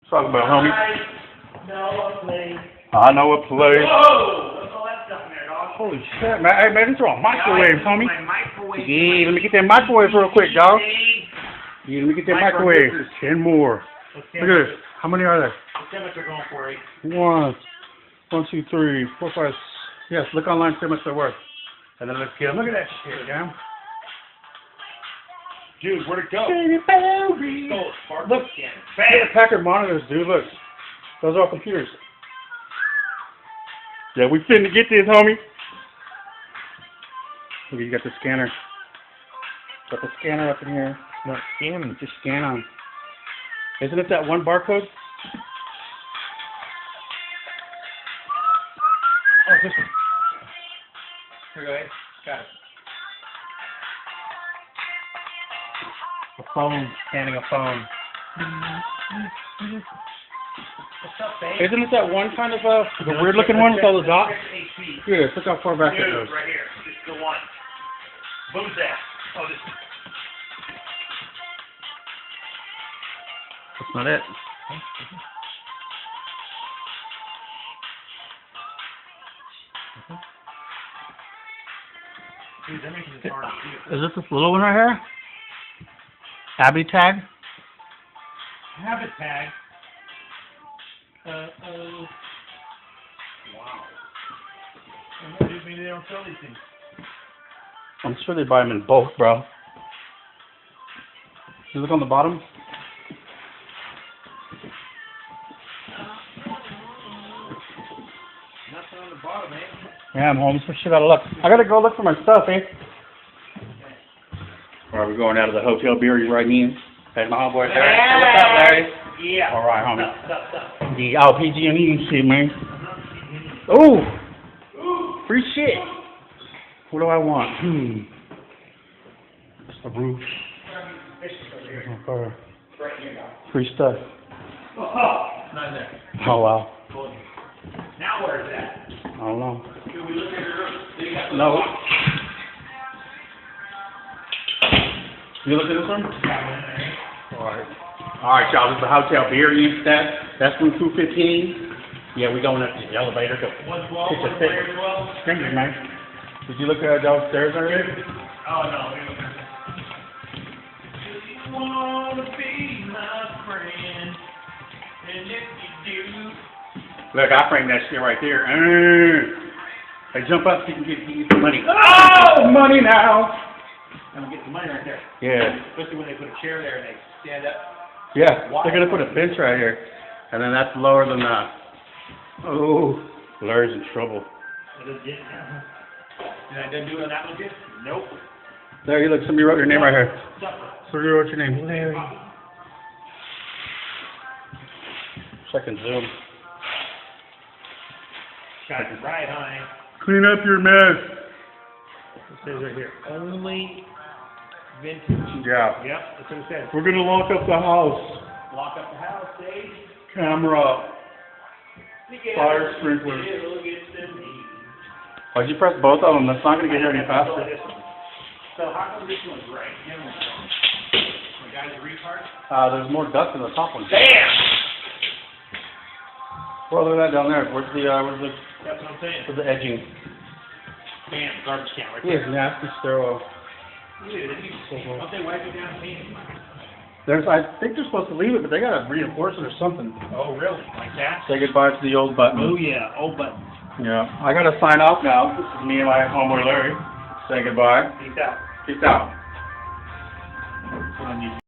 Talk about, homie. No, a play. I know a place. Whoa! What's all that stuff in there, dog? Holy shit, man. Hey, man, these are all microwaves, homie. My microwave. Yeah, let me get that microwave real quick, dog. Yeah, let me get that microwave. 10 more. Look at this. How many are there? What's that much they're going for, eh? 1, 2, 3, 4, 5. Yes, look online, see how much they're worth. And then let's get them. Look at that shit, damn. Dude, where'd it go? Look, look at Packard monitors, dude. Look, those are all computers. Yeah, we finna get this, homie. Look, you got the scanner. Got the scanner up in here. It's not scanning, just scan on. Isn't it that one barcode? Oh, this one. Here we go, eh? Got it. A phone, scanning a phone. What's up, babe? Isn't it that one kind of the weird looking one with all the dots? HP. Here, look how far back it Dude, goes. right here. This is the one. What was that? Oh, this. That's not it. Dude, that makes it hard to see. Is it this little one right here? Abby tag? Habit tag. Wow. Dude, maybe they don't sell these things. I'm sure they buy them in bulk, bro. You look on the bottom. Nothing on the bottom, eh? Yeah, I'm home. Some shit out of luck. I gotta go look for my stuff, eh? Alright, we're going out of the hotel beer. You right in? Hey, my homeboy, Larry. Hey, what's up, Larry? Yeah. Alright, homie. Stop. The LPG and shit, man. Ooh! Free shit! What do I want? It's the roof. Free stuff. Oh, not there. Oh, wow. Now where is that? I don't know. Can we look at your room? They got the No. You look at this one? Alright. Alright, y'all. This is the hotel beer you stat. That's from 215. Yeah, we going up the elevator. 112, It's a fit. 112. Thank you, man. Did you look downstairs already? Oh, no. You wanna be my friend, and if you do. Look, I framed that shit right there. Hey, jump up so you can get some money. Oh! Money now! And we get some money right there. Yeah. Especially when they put a chair there and they stand up. Yeah, they're going to put a bench right here. And then that's lower than that. Oh, Larry's in trouble. Did I didn't do it on that one, kid? Nope. There, you look, somebody wrote your name right here. Supper. Somebody wrote your name. Larry. So I can zoom. Got it right, honey. Clean up your mess. It says right here, only vintage. Yeah. Yep, that's what it says. We're going to lock up the house. Lock up the house, Dave. Camera. Fire sprinkler. Why'd you press both of them? That's not going to get here any faster. So how come this one's right? The other one's wrong? The guy's a retard? There's more dust in the top one. Damn! Well, look at that down there. Where's the That's what I'm saying. edging? Damn, garbage can right He there. is nasty sterile. Dude, don't they wipe it down clean? I think they're supposed to leave it, but they gotta reinforce it or something. Oh, really? Like that? Say goodbye to the old button. Oh, yeah. Old button. Yeah. I gotta sign off now. This is me and my homeboy Larry. Say goodbye. Peace out. Peace out. Put on YouTube.